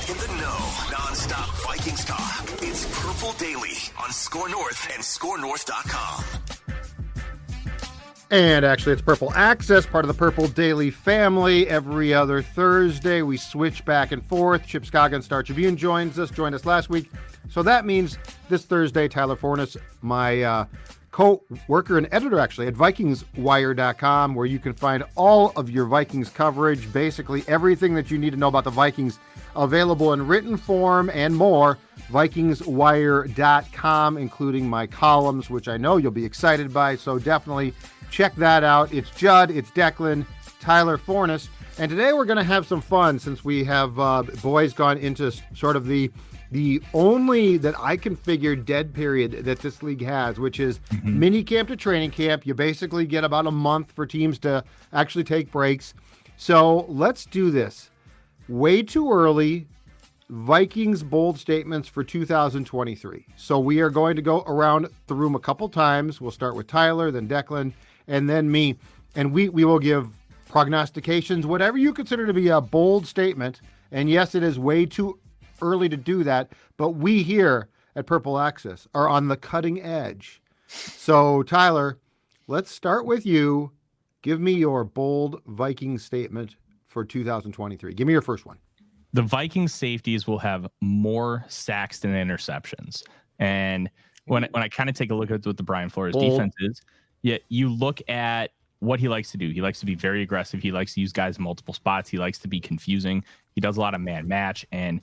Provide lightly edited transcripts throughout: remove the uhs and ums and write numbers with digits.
In the know, non-stop Vikings talk. It's Purple Daily on Score North and ScoreNorth.com. And actually, it's Purple Acces, part of the Purple Daily family. Every other Thursday, we switch back and forth. Chip Scoggin, Star Tribune, joined us last week. So that means this Thursday, Tyler Fornes, my co-worker and editor, actually, at VikingsWire.com, where you can find all of your Vikings coverage, basically everything that you need to know about the Vikings, available in written form and more. VikingsWire.com, including my columns, which I know you'll be excited by, so definitely check that out. It's Judd, it's Declan, Tyler Fornes, and today we're going to have some fun since we have boys gone into sort of the only that I can figure dead period that this league has, which is mini camp to training camp. You basically get about a month for teams to actually take breaks. So let's do this. Way too early. Vikings bold statements for 2023. So we are going to go around the room a couple times. We'll start with Tyler, then Declan, and then me. And we will give prognostications, whatever you consider to be a bold statement. And yes, it is way too early to do that, but we here at Purple Acces are on the cutting edge. So Tyler, let's start with you. Give me your bold Viking statement for 2023. Give me your first one. The Vikings safeties will have more sacks than interceptions. And when I kind of take a look at what the Brian Flores defense is, you look at what he likes to do. He likes to be very aggressive. He likes to use guys in multiple spots. He likes to be confusing. He does a lot of man match. And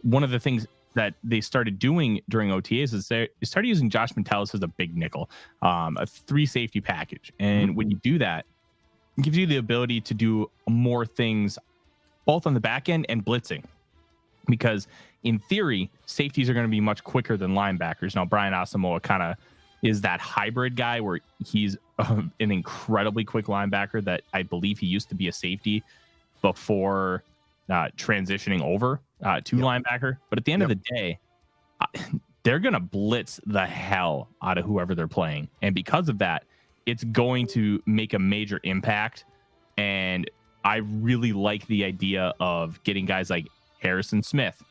one of the things that they started doing during OTAs is they started using Josh Metellus as a big nickel, a 3 safety package. And when you do that, it gives you the ability to do more things both on the back end and blitzing. Because in theory, safeties are going to be much quicker than linebackers. Now, Brian Asamoah kind of is that hybrid guy where he's an incredibly quick linebacker that I believe he used to be a safety before transitioning over to linebacker. But at the end of the day, they're going to blitz the hell out of whoever they're playing. And because of that, it's going to make a major impact. And I really like the idea of getting guys like Harrison Smith,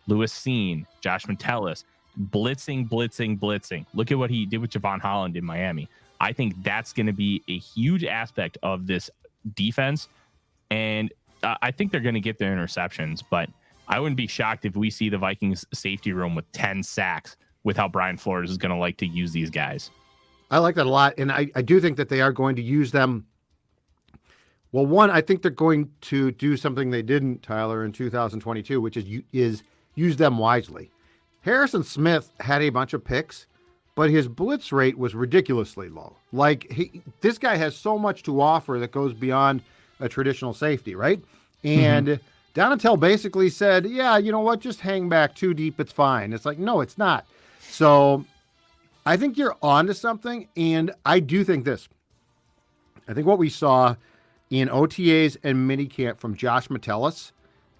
Lewis Seen, Josh Metellus, blitzing. Look at what he did with Javon Holland in Miami. I think that's going to be a huge aspect of this defense. And I think they're going to get their interceptions, but I wouldn't be shocked if we see the Vikings safety room with 10 sacks with how Brian Flores is going to like to use these guys. I like that a lot. And I do think that they are going to use them. Well, one, I think they're going to do something they didn't, Tyler, in 2022, which is use them wisely. Harrison Smith had a bunch of picks, but his blitz rate was ridiculously low. Like this guy has so much to offer that goes beyond a traditional safety, right? And Donatell basically said, yeah, you know what, just hang back too deep, it's fine. It's like, no, it's not. So I think you're onto something, and I do think this. I think what we saw in OTAs and minicamp from Josh Metellus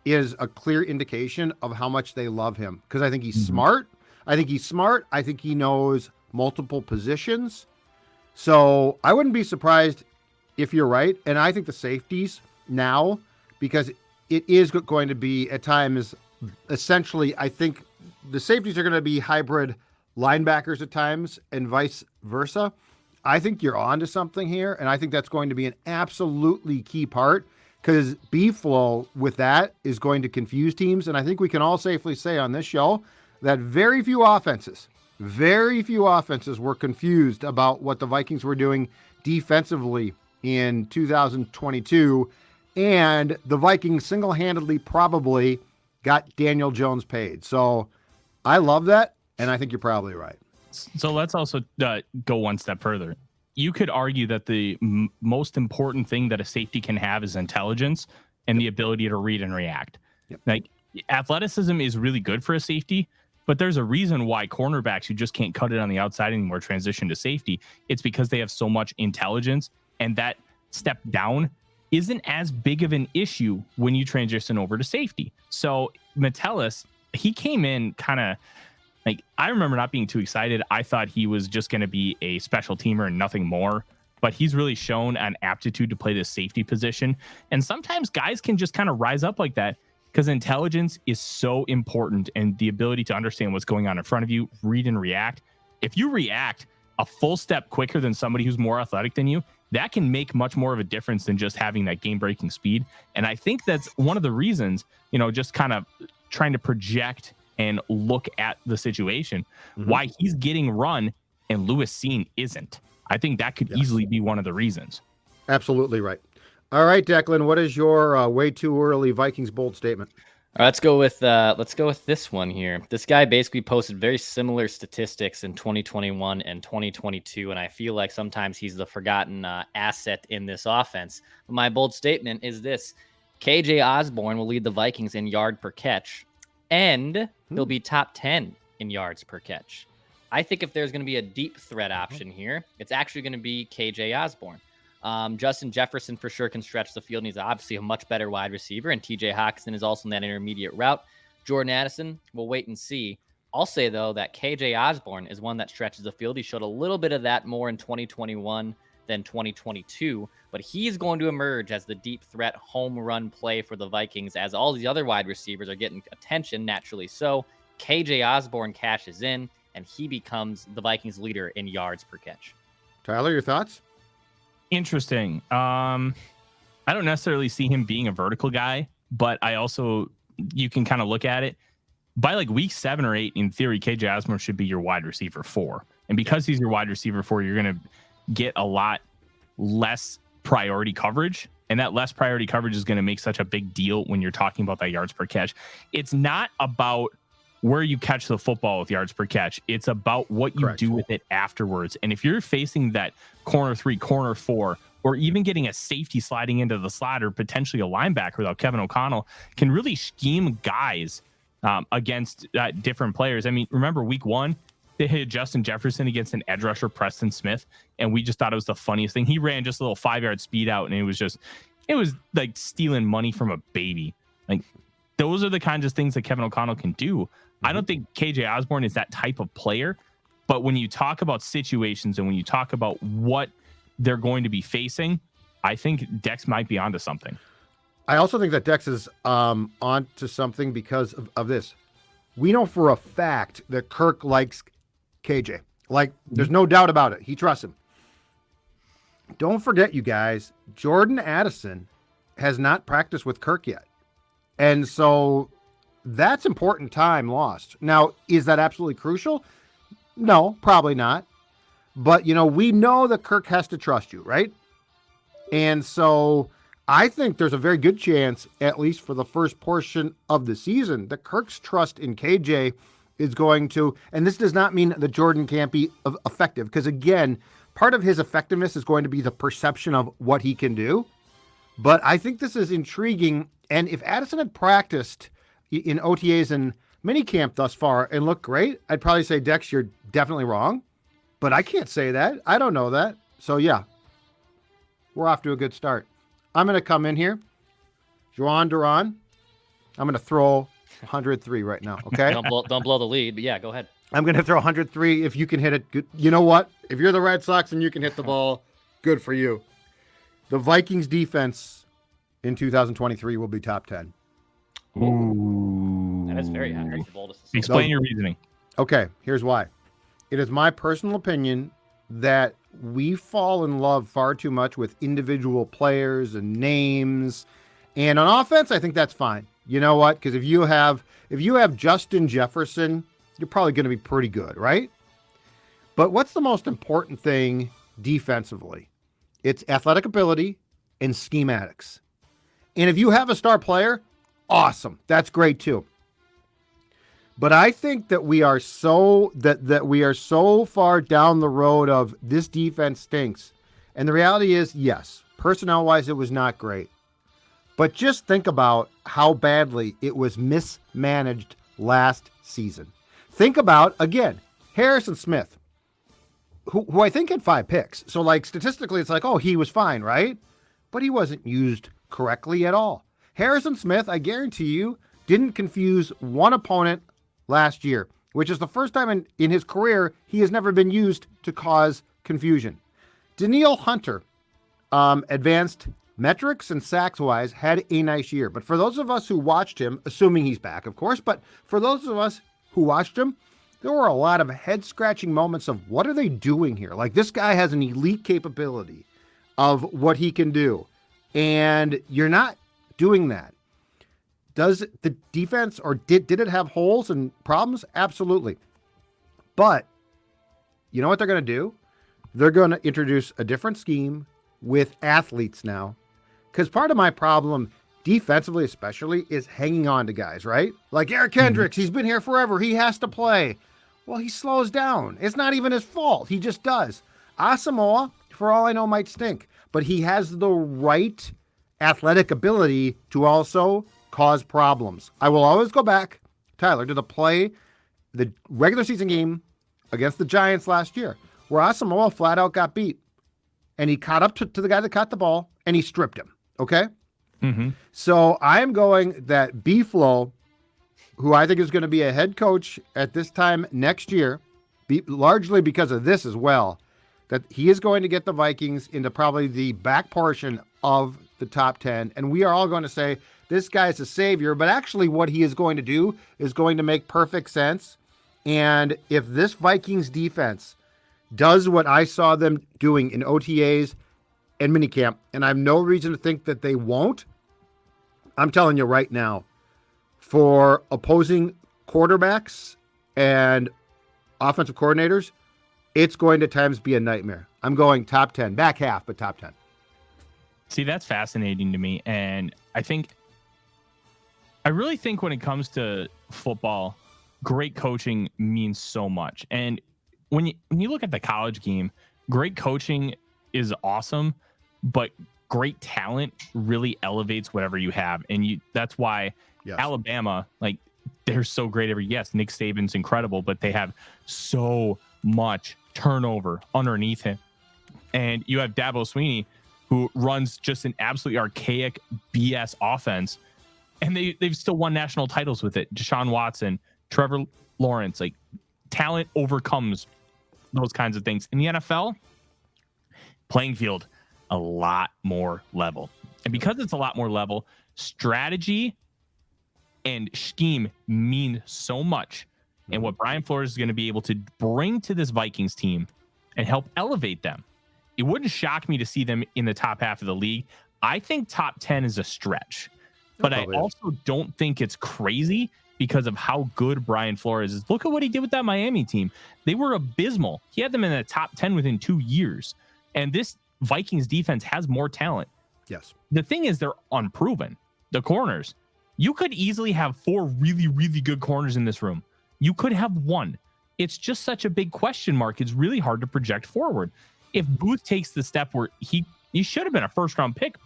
is a clear indication of how much they love him, because I think he's smart. I think he knows multiple positions. So I wouldn't be surprised if you're right. And I think the safeties now, because it is going to be at times, essentially, I think the safeties are going to be hybrid linebackers at times and vice versa. I think you're onto something here. And I think that's going to be an absolutely key part, because B-flow with that is going to confuse teams. And I think we can all safely say on this show that very few offenses were confused about what the Vikings were doing defensively in 2022, and the Vikings single-handedly probably got Daniel Jones paid. So I love that, and I think you're probably right. So let's also go one step further. You could argue that the most important thing that a safety can have is intelligence and the ability to read and react. Like, athleticism is really good for a safety, but there's a reason why cornerbacks who just can't cut it on the outside anymore transition to safety. It's because they have so much intelligence, and that step down isn't as big of an issue when you transition over to safety. So Metellus, he came in kind of like, I remember not being too excited. I thought he was just going to be a special teamer and nothing more, but he's really shown an aptitude to play this safety position. And sometimes guys can just kind of rise up like that. because intelligence is so important, and the ability to understand what's going on in front of you, read and react. If you react a full step quicker than somebody who's more athletic than you, that can make much more of a difference than just having that game-breaking speed. And I think that's one of the reasons, just kind of trying to project and look at the situation, why he's getting run and Lewis Cine isn't. I think that could easily be one of the reasons. Absolutely right. All right, Declan, what is your way too early Vikings bold statement? All right, let's go with this one here. This guy basically posted very similar statistics in 2021 and 2022, and I feel like sometimes he's the forgotten asset in this offense. But my bold statement is this: KJ Osborn will lead the Vikings in yard per catch, and he'll be top 10 in yards per catch. I think if there's going to be a deep threat option here, it's actually going to be KJ Osborn. Justin Jefferson for sure can stretch the field, and he's obviously a much better wide receiver, and TJ Hockenson is also in that intermediate route. Jordan Addison, we'll wait and see. I'll say, though, that KJ Osborn is one that stretches the field. He showed a little bit of that more in 2021 than 2022, but he's going to emerge as the deep threat home run play for the Vikings, as all these other wide receivers are getting attention, naturally. So KJ Osborn cashes in, and he becomes the Vikings leader in yards per catch. Tyler, your thoughts? Interesting. I don't necessarily see him being a vertical guy, but you can kind of look at it. By like week 7 or 8, in theory, KJ Osborn should be your wide receiver 4. And because he's your wide receiver 4, you're going to get a lot less priority coverage. And that less priority coverage is going to make such a big deal when you're talking about that yards per catch. It's not about where you catch the football with yards per catch. It's about what you do with it afterwards. And if you're facing that corner 3, corner 4, or even getting a safety sliding into the slot, or potentially a linebacker without Kevin O'Connell, can really scheme guys against different players. I mean, remember week 1, they hit Justin Jefferson against an edge rusher, Preston Smith, and we just thought it was the funniest thing. He ran just a little 5-yard speed out, and it was like stealing money from a baby. Like, those are the kinds of things that Kevin O'Connell can do. I don't think KJ Osborn is that type of player, but when you talk about situations and when you talk about what they're going to be facing, I think Dex might be onto something. I also think that Dex is onto something because of this. We know for a fact that Kirk likes KJ. Like, there's no doubt about it. He trusts him. Don't forget, you guys, Jordan Addison has not practiced with Kirk yet. And so that's important time lost. Now, is that absolutely crucial? No, probably not. But, we know that Kirk has to trust you, right? And so I think there's a very good chance, at least for the first portion of the season, that Kirk's trust in KJ is going to, and this does not mean that Jordan can't be effective, because again, part of his effectiveness is going to be the perception of what he can do. But I think this is intriguing. And if Addison had practiced in OTAs and minicamp thus far and looked great, I'd probably say, Dex, you're definitely wrong. But I can't say that. I don't know that. So, yeah, we're off to a good start. I'm going to come in here. Juan Duran, I'm going to throw 103 right now, okay? Don't blow the lead, but yeah, go ahead. I'm going to throw 103 if you can hit it. Good. You know what? If you're the Red Sox and you can hit the ball, good for you. The Vikings defense in 2023 will be top 10. Ooh. That is very high. That's the boldest. Explain your reasoning. Okay, here's why. It is my personal opinion that we fall in love far too much with individual players and names. And on offense, I think that's fine. You know what? Because if you have Justin Jefferson, you're probably going to be pretty good, right? But what's the most important thing defensively? It's athletic ability and schematics. And if you have a star player, awesome. That's great too. But I think that we are so far down the road of this defense stinks. And the reality is, yes, personnel-wise, it was not great. But just think about how badly it was mismanaged last season. Think about, again, Harrison Smith, who I think had 5 picks. So, like, statistically, it's like, oh, he was fine, right? But he wasn't used correctly at all. Harrison Smith, I guarantee you, didn't confuse one opponent last year, which is the first time in his career he has never been used to cause confusion. Danielle Hunter advanced metrics and sacks wise, had a nice year. But for those of us who watched him, assuming he's back, of course, but for those of us who watched him, there were a lot of head scratching moments of what are they doing here? Like, this guy has an elite capability of what he can do, and you're not doing that. Does the defense, or did it have holes and problems? Absolutely. But you know what they're going to do? They're going to introduce a different scheme with athletes now. Because part of my problem, defensively especially, is hanging on to guys, right? Like Eric Kendricks, he's been here forever. He has to play. Well, he slows down. It's not even his fault. He just does. Asamoah, for all I know, might stink. But he has the right athletic ability to also cause problems. I will always go back, Tyler, to the regular season game against the Giants last year, where Asamoah flat out got beat. And he caught up to the guy that caught the ball, and he stripped him. Okay? Mm-hmm. So I'm going that B-Flow, who I think is going to be a head coach at this time next year, largely because of this as well, that he is going to get the Vikings into probably the back portion of the top 10. And we are all going to say, this guy is a savior. But actually what he is going to do is going to make perfect sense. And if this Vikings defense does what I saw them doing in OTAs and minicamp, and I have no reason to think that they won't, I'm telling you right now, for opposing quarterbacks and offensive coordinators, it's going to times be a nightmare. I'm going top 10, back half, but top 10. See, that's fascinating to me. And I really think when it comes to football, great coaching means so much. And when you look at the college game, great coaching is awesome, but great talent really elevates whatever you have. And that's why Alabama, like, they're so great every yes, Nick Saban's incredible, but they have so much turnover underneath him. And you have Dabo Swinney, who runs just an absolutely archaic BS offense, and they've still won national titles with it. Deshaun Watson, Trevor Lawrence, like, talent overcomes those kinds of things. In the NFL, playing field, a lot more level. And because it's a lot more level, strategy and scheme mean so much. And what Brian Flores is going to be able to bring to this Vikings team and help elevate them, it wouldn't shock me to see them in the top half of the league. I think top 10 is a stretch, but I also don't think it's crazy because of how good Brian Flores is. Look at what he did with that Miami team. They were abysmal. He had them in the top 10 within 2 years. And this Vikings defense has more talent. Yes. The thing is, they're unproven. The corners. You could easily have 4 really, really good corners in this room. You could have 1. It's just such a big question mark. It's really hard to project forward. If Booth takes the step where he should have been a first-round pick,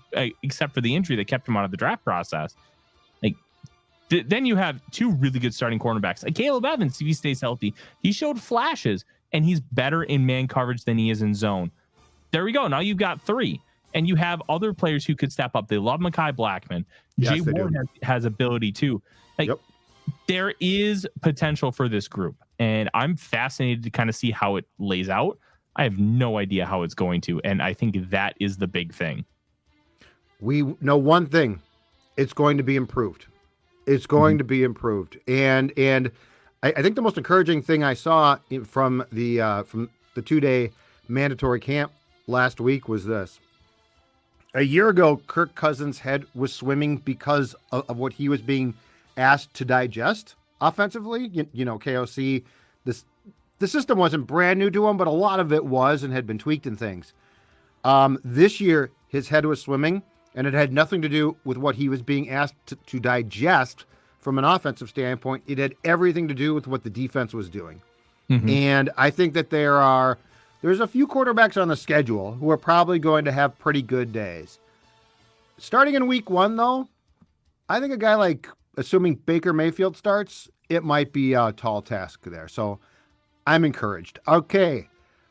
except for the injury that kept him out of the draft process, then you have 2 really good starting cornerbacks. Like Caleb Evans, if he stays healthy, he showed flashes, and he's better in man coverage than he is in zone. There we go. Now you've got 3, and you have other players who could step up. They love Mekhi Blackman. Yes, Jay Ward has ability too. There is potential for this group, and I'm fascinated to kind of see how it lays out. I have no idea how it's going to, and I think that is the big thing. We know one thing: it's going to be improved. It's going to be improved, and I think the most encouraging thing I saw from the 2-day mandatory camp last week was this. A year ago, Kirk Cousins' head was swimming because of what he was being asked to digest offensively. You know, KOC, the system wasn't brand new to him, but a lot of it was and had been tweaked and things. This year, his head was swimming, and it had nothing to do with what he was being asked to digest from an offensive standpoint. It had everything to do with what the defense was doing. Mm-hmm. And I think that there's a few quarterbacks on the schedule who are probably going to have pretty good days. Starting in week 1, though, I think a guy like, assuming Baker Mayfield starts, it might be a tall task there. So I'm encouraged. Okay.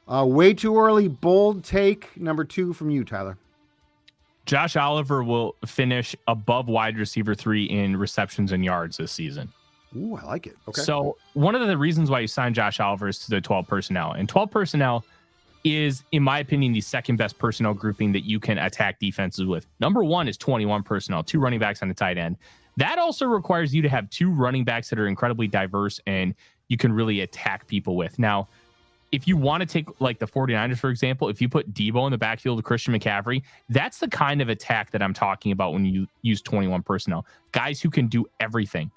Way too early, bold take number 2 from you, Tyler. Josh Oliver will finish above wide receiver 3 in receptions and yards this season. Ooh, I like it. Okay. So one of the reasons why you signed Josh Oliver is to the 12 personnel. And 12 personnel is, in my opinion, the second best personnel grouping that you can attack defenses with. Number one is 21 personnel, 2 running backs on the tight end. That also requires you to have 2 running backs that are incredibly diverse and you can really attack people with. Now, if you want to take like the 49ers, for example, if you put Debo in the backfield with Christian McCaffrey, that's the kind of attack that I'm talking about when you use 21 personnel. Guys who can do everything.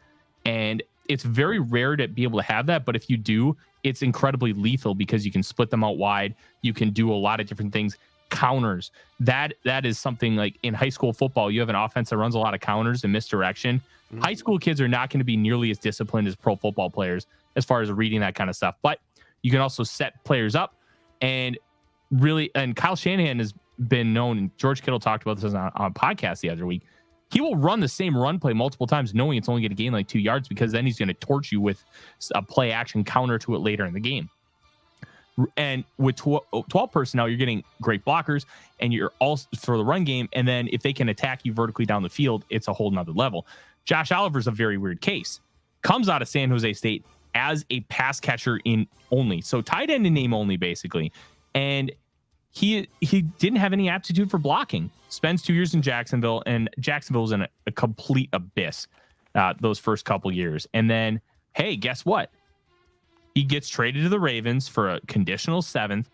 And it's very rare to be able to have that, but if you do, it's incredibly lethal because you can split them out wide. You can do a lot of different things. Counters. That is something like in high school football, you have an offense that runs a lot of counters and misdirection. Mm-hmm. High school kids are not going to be nearly as disciplined as pro football players as far as reading that kind of stuff. But you can also set players up and really, and Kyle Shanahan has been known, and George Kittle talked about this on a podcast the other week. He will run the same run play multiple times, knowing it's only going to gain like 2 yards, because then he's going to torch you with a play action counter to it later in the game. And with 12 personnel, you're getting great blockers, and you're also for the run game. And then if they can attack you vertically down the field, it's a whole nother level. Josh Oliver's a very weird case. Comes out of San Jose State as a pass catcher in only, so tight end in name only, basically. And he didn't have any aptitude for blocking. Spends 2 years in Jacksonville, and Jacksonville was in a complete abyss those first couple years. And then, hey, guess what? He gets traded to the Ravens for a conditional 7th.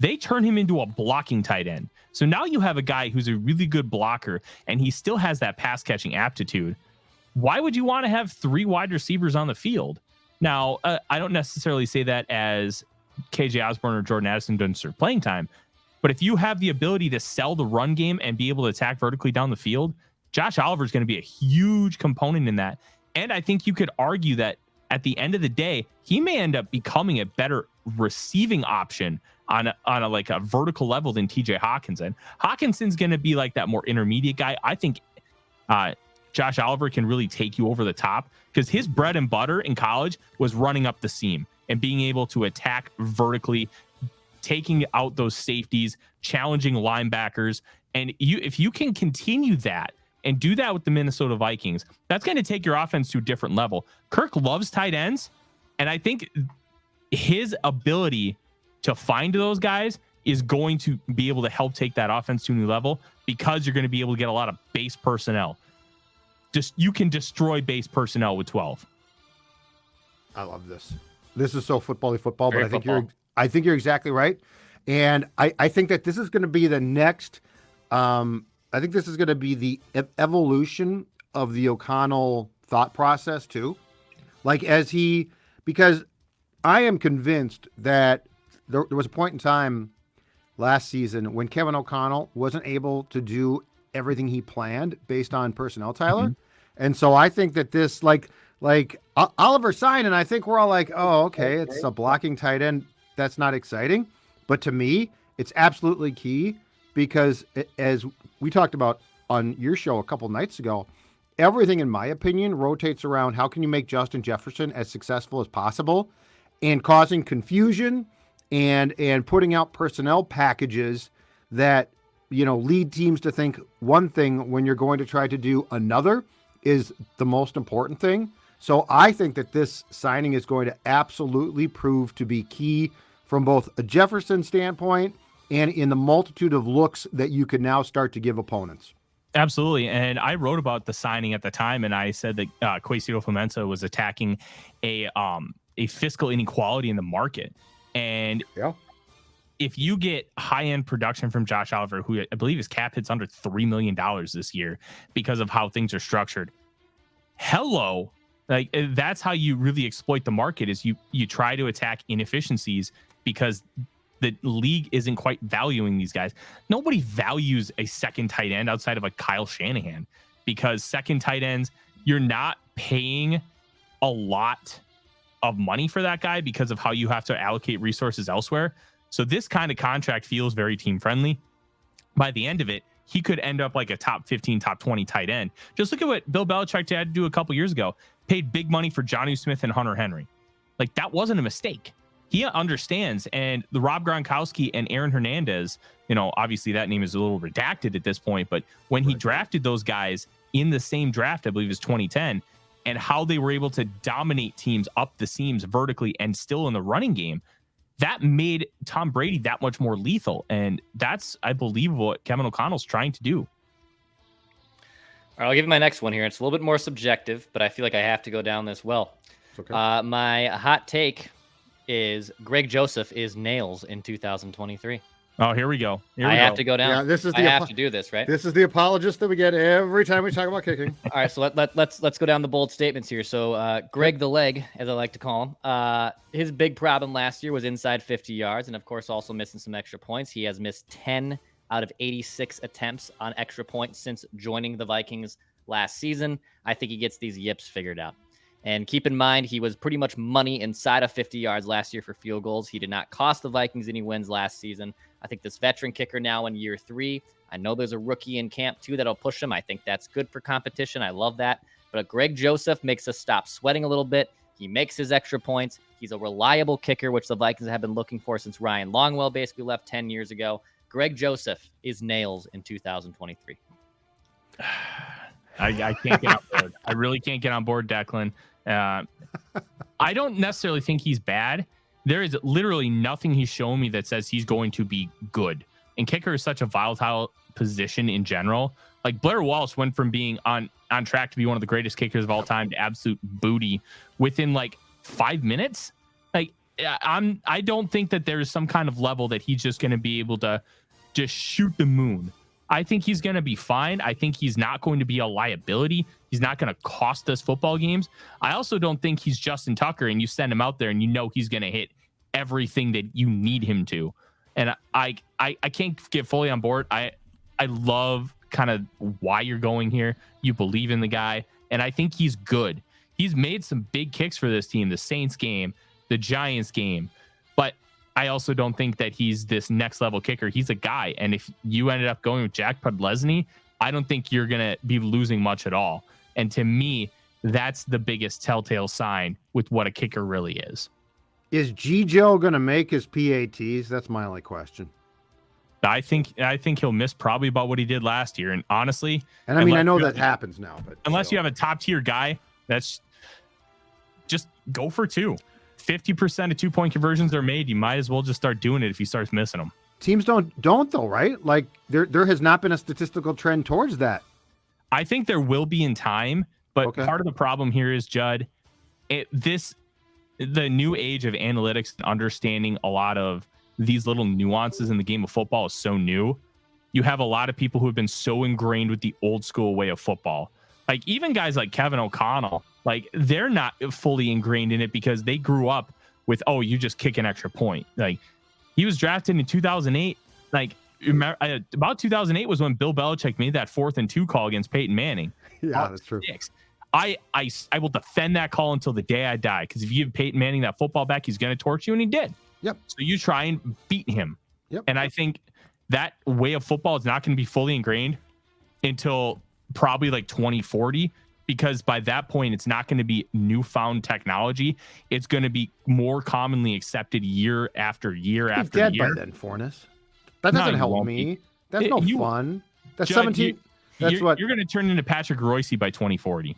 They turn him into a blocking tight end. So now you have a guy who's a really good blocker, and he still has that pass catching aptitude. Why would you want to have 3 wide receivers on the field? Now, I don't necessarily say that as KJ Osborn or Jordan Addison doesn't serve playing time, but if you have the ability to sell the run game and be able to attack vertically down the field, Josh Oliver is going to be a huge component in that. And I think you could argue that at the end of the day, he may end up becoming a better receiving option on a like a vertical level than TJ Hawkinson. Hawkinson's going to be like that more intermediate guy. I think Josh Oliver can really take you over the top, because his bread and butter in college was running up the seam and being able to attack vertically, taking out those safeties, challenging linebackers. And if you can continue that and do that with the Minnesota Vikings, that's going to take your offense to a different level. Kirk loves tight ends, and I think his ability to find those guys is going to be able to help take that offense to a new level, because you're going to be able to get a lot of base personnel. You can destroy base personnel with 12. I love this. This is so football-y football, Very but football. I think you're exactly right. And I think that this is going to be the next, I think this is going to be the evolution of the O'Connell thought process too. Like because I am convinced that there was a point in time last season when Kevin O'Connell wasn't able to do everything he planned based on personnel, Tyler. Mm-hmm. And so I think that this, like Oliver Sign, and I think we're all like, oh, okay, it's a blocking tight end. That's not exciting. But to me, it's absolutely key, because as we talked about on your show a couple nights ago, everything, in my opinion, rotates around how can you make Justin Jefferson as successful as possible, and causing confusion and putting out personnel packages that, lead teams to think one thing when you're going to try to do another is the most important thing. So I think that this signing is going to absolutely prove to be key from both a Jefferson standpoint and in the multitude of looks that you can now start to give opponents. Absolutely. And I wrote about the signing at the time, and I said that Quasito Clemenza was attacking a fiscal inequality in the market. And if you get high-end production from Josh Oliver, who I believe his cap hits under $3 million this year because of how things are structured, like that's how you really exploit the market, is you try to attack inefficiencies, because the league isn't quite valuing these guys. Nobody values a second tight end outside of a Kyle Shanahan, because second tight ends, you're not paying a lot of money for that guy because of how you have to allocate resources elsewhere. So this kind of contract feels very team friendly. By the end of it, he could end up like a top 15, top 20 tight end. Just look at what Bill Belichick had to do a couple years ago. Paid big money for Jonnu Smith and Hunter Henry. Like, that wasn't a mistake. He understands. And the Rob Gronkowski and Aaron Hernandez, obviously that name is a little redacted at this point, but when he drafted those guys in the same draft, I believe it was 2010, and how they were able to dominate teams up the seams vertically and still in the running game, that made Tom Brady that much more lethal. And that's, I believe, what Kevin O'Connell's trying to do. All right, I'll give you my next one here. It's a little bit more subjective, but I feel like I have to go down this well. Okay. My hot take is Greg Joseph is nails in 2023. Oh, here we go. I have to go down. Yeah, this is I have to do this, right? This is the apologist that we get every time we talk about kicking. All right, so let's go down the bold statements here. So Greg the Leg, as I like to call him, his big problem last year was inside 50 yards, and of course also missing some extra points. He has missed 10 out of 86 attempts on extra points since joining the Vikings last season. I think he gets these yips figured out. And keep in mind, he was pretty much money inside of 50 yards last year for field goals. He did not cost the Vikings any wins last season. I think this veteran kicker now in year 3, I know there's a rookie in camp too that'll push him. I think that's good for competition. I love that. But Greg Joseph makes us stop sweating a little bit. He makes his extra points. He's a reliable kicker, which the Vikings have been looking for since Ryan Longwell basically left 10 years ago. Greg Joseph is nails in 2023. I can't get on board. I really can't get on board, Declan. I don't necessarily think he's bad. There is literally nothing he's shown me that says he's going to be good. And kicker is such a volatile position in general. Like Blair Walsh went from being on track to be one of the greatest kickers of all time to absolute booty within like 5 minutes. Like I don't think that there's some kind of level that he's just going to be able to just shoot the moon. I think he's going to be fine. I think he's not going to be a liability. He's not going to cost us football games. I also don't think he's Justin Tucker and you send him out there and you know he's going to hit everything that you need him to. And I can't get fully on board. I love kind of why you're going here. You believe in the guy, and I think he's good. He's made some big kicks for this team, the Saints game, the Giants game, but I also don't think that he's this next level kicker. He's a guy. And if you ended up going with Jack Podlesny, I don't think you're going to be losing much at all. And to me, that's the biggest telltale sign with what a kicker really is. Is G-Joe going to make his PATs? That's my only question. I think he'll miss probably about what he did last year. And honestly, and I mean, I know that happens now, but unless you have a top tier guy, that's just go for 2. 50% of 2-point conversions are made. You might as well just start doing it if he starts missing them. Teams don't though, right? Like there has not been a statistical trend towards that. I think there will be in time, but part of the problem here is, Judd, the new age of analytics and understanding a lot of these little nuances in the game of football is so new. You have a lot of people who have been so ingrained with the old school way of football. Like even guys like Kevin O'Connell, like they're not fully ingrained in it because they grew up with, oh, you just kick an extra point. Like he was drafted in 2008. Like about 2008 was when Bill Belichick made that 4th and 2 call against Peyton Manning. Yeah, that's true. I will defend that call until the day I die, because if you give Peyton Manning that football back, he's going to torch you, and he did. Yep. So you try and beat him. Yep. And I think that way of football is not going to be fully ingrained until probably like 2040, because by that point, it's not going to be newfound technology. It's going to be more commonly accepted year after year after dead year. By then, Fornes. That doesn't help me. That's no fun. That's Judd, 17. You're going to turn into Patrick Royce by 2040.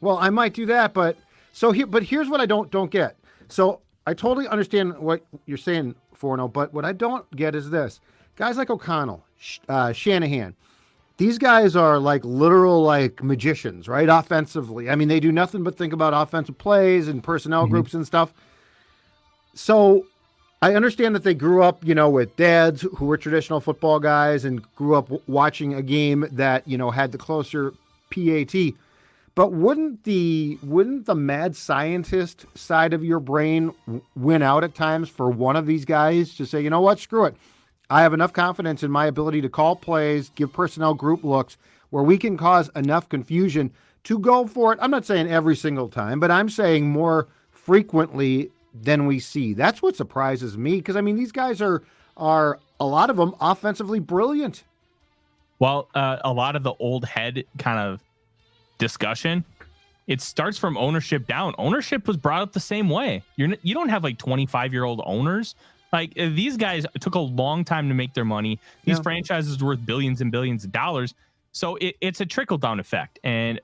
Well, I might do that, but here's what I don't get. So I totally understand what you're saying, Forno, but what I don't get is this. Guys like O'Connell, Shanahan, these guys are like literal like magicians, right? Offensively. I mean, they do nothing but think about offensive plays and personnel groups and stuff. So I understand that they grew up, with dads who were traditional football guys and grew up watching a game that, had the closer PAT. But wouldn't the mad scientist side of your brain win out at times for one of these guys to say, you know what, screw it. I have enough confidence in my ability to call plays, give personnel group looks where we can cause enough confusion to go for it. I'm not saying every single time, but I'm saying more frequently than we see. That's what surprises me, because I mean, these guys are a lot of them offensively brilliant. Well, a lot of the old head kind of discussion, it starts from ownership down. Ownership was brought up the same way. You don't have like 25-year-old owners. Like these guys took a long time to make their money. These franchises are worth billions and billions of dollars. So it's a trickle down effect. And,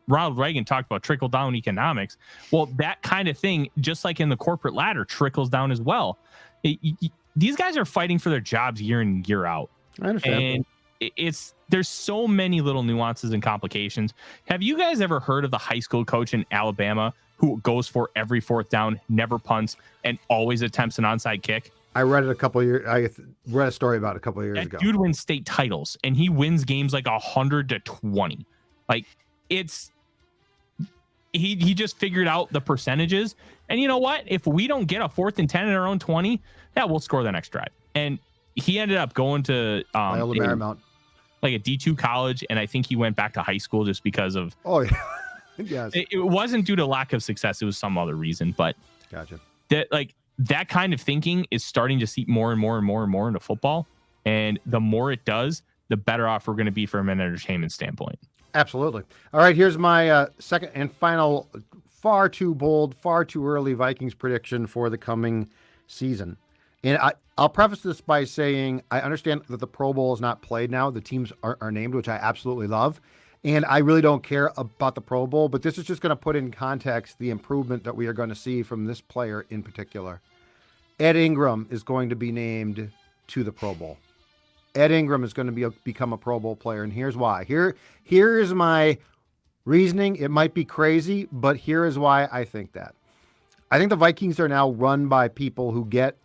Ronald Reagan talked about trickle down economics. Well, that kind of thing, just like in the corporate ladder, trickles down as well. These guys are fighting for their jobs year in, year out. I understand. And there's so many little nuances and complications. Have you guys ever heard of the high school coach in Alabama who goes for every fourth down, never punts, and always attempts an onside kick? I read it I read a story about it a couple of years ago. Dude wins state titles, and he wins games like 100-20. Like, he just figured out the percentages. And you know what? If we don't get a 4th and 10 in our own 20, yeah, we'll score the next drive. And he ended up going to Marymount, like a D2 college, and I think he went back to high school just because of. Oh yeah, yes. It wasn't due to lack of success; it was some other reason. But gotcha. That kind of thinking is starting to seep more and more and more and more into football, and the more it does, the better off we're going to be from an entertainment standpoint. Absolutely. All right, here's my second and final, far too bold, far too early Vikings prediction for the coming season. And I'll preface this by saying I understand that the Pro Bowl is not played now. The teams are named, which I absolutely love. And I really don't care about the Pro Bowl, but this is just going to put in context the improvement that we are going to see from this player in particular. Ed Ingram is going to be named to the Pro Bowl. Ed Ingram is going to become a Pro Bowl player, and here's why. Here is my reasoning. It might be crazy, but here is why I think that. I think the Vikings are now run by people who get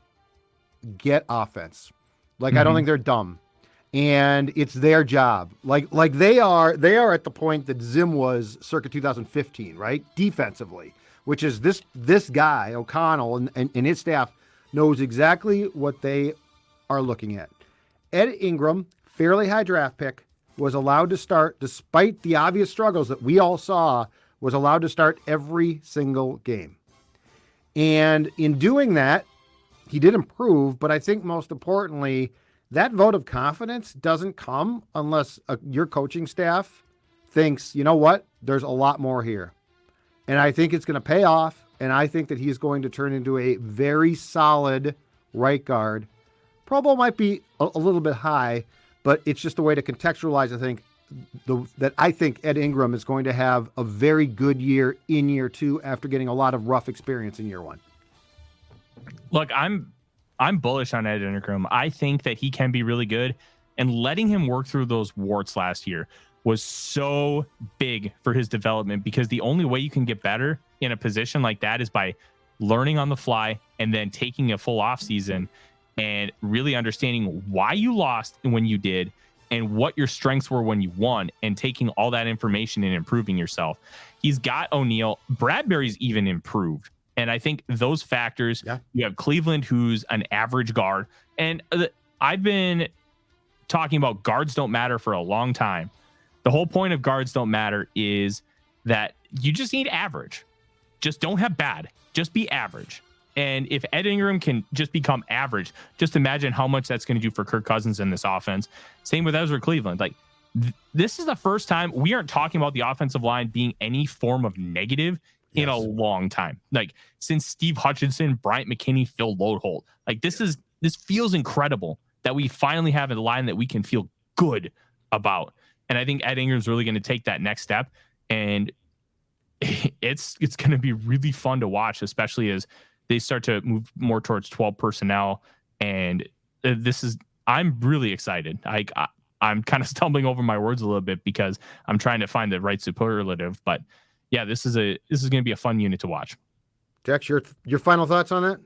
offense. Like, I don't think they're dumb, and it's their job. Like they are at the point that Zim was circa 2015, right? Defensively, which is this guy O'Connell and his staff knows exactly what they are looking at. Ed Ingram, fairly high draft pick, was allowed to start, despite the obvious struggles that we all saw, was allowed to start every single game. And in doing that, he did improve, but I think most importantly, that vote of confidence doesn't come unless your coaching staff thinks, you know what, there's a lot more here. And I think it's going to pay off, and I think that he's going to turn into a very solid right guard. Pro Bowl might be a little bit high, but it's just a way to contextualize, I think, that I think Ed Ingram is going to have a very good year in year 2 after getting a lot of rough experience in year 1. Look, I'm bullish on Ed Ingram. I think that he can be really good, and letting him work through those warts last year was so big for his development, because the only way you can get better in a position like that is by learning on the fly and then taking a full off season and really understanding why you lost when you did and what your strengths were when you won, and taking all that information and improving yourself. He's got O'Neal. Bradbury's even improved. And I think those factors, You have Cleveland, who's an average guard. And I've been talking about guards don't matter for a long time. The whole point of guards don't matter is that you just need average. Just don't have bad. Just be average. And if Ed Ingram can just become average, just imagine how much that's going to do for Kirk Cousins in this offense. Same with Ezra Cleveland. Like, this is the first time we aren't talking about the offensive line being any form of negative in a long time. Like, since Steve Hutchinson, Bryant McKinney, Phil Lodeholt. Like, this feels incredible that we finally have a line that we can feel good about. And I think Ed Ingram's really going to take that next step. And it's going to be really fun to watch, especially as they start to move more towards 12 personnel. And I'm really excited. I'm kind of stumbling over my words a little bit because I'm trying to find the right superlative, but yeah, this is going to be a fun unit to watch. Dex, your final thoughts on that?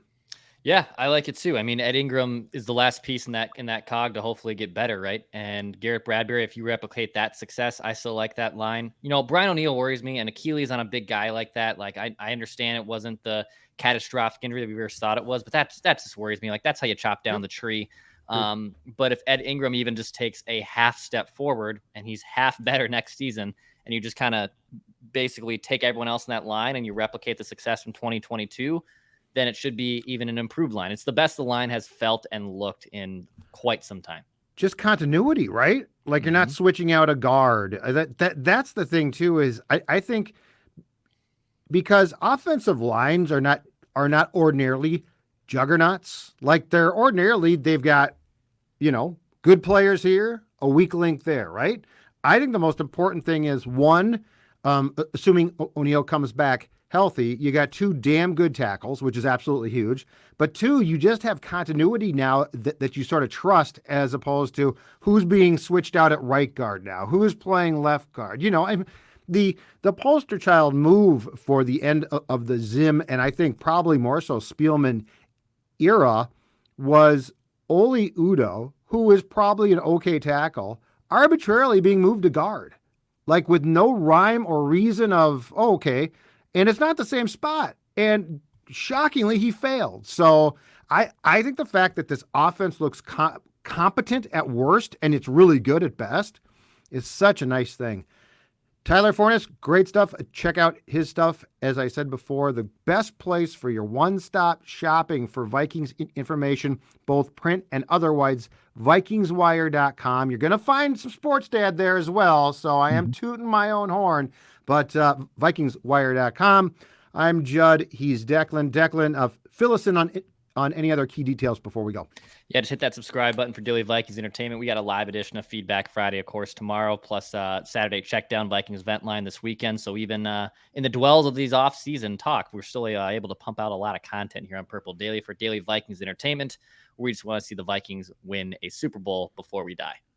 Yeah, I like it too. I mean, Ed Ingram is the last piece in that cog to hopefully get better, right? And Garrett Bradbury, if you replicate that success, I still like that line. Brian O'Neal worries me, and Achilles on a big guy like that. Like, I understand it wasn't the catastrophic injury that we first thought it was, but that just worries me. Like, that's how you chop down the tree. But if Ed Ingram even just takes a half step forward and he's half better next season, and you just kind of basically take everyone else in that line and you replicate the success from 2022, then it should be even an improved line. It's the best the line has felt and looked in quite some time. Just continuity, right? Like, you're not switching out a guard. That's the thing too, is I think because offensive lines are not ordinarily juggernauts. Like, they've got, good players here, a weak link there, right? I think the most important thing is one, assuming O'Neal comes back healthy, you got two damn good tackles, which is absolutely huge. But two, you just have continuity now that you sort of trust, as opposed to who's being switched out at right guard now, who's playing left guard. The poster child move for the end of the Zim, and I think probably more so Spielman era, was Oli Udo, who is probably an okay tackle, arbitrarily being moved to guard, like with no rhyme or reason of, oh, okay. And it's not the same spot. And shockingly, he failed. So I think the fact that this offense looks competent at worst and it's really good at best is such a nice thing. Tyler Fornes, great stuff. Check out his stuff. As I said before, the best place for your one-stop shopping for Vikings information, both print and otherwise, VikingsWire.com. You're going to find some Sports Dad there as well, so I am tooting my own horn, but VikingsWire.com. I'm Judd. He's Declan. Declan, fill us in on any other key details before we go. Yeah, just hit that subscribe button for Daily Vikings Entertainment. We got a live edition of Feedback Friday, of course, tomorrow, plus Saturday Checkdown Vikings Vent Line this weekend. So even in the dwells of these off-season talk, we're still able to pump out a lot of content here on Purple Daily for Daily Vikings Entertainment. We just want to see the Vikings win a Super Bowl before we die.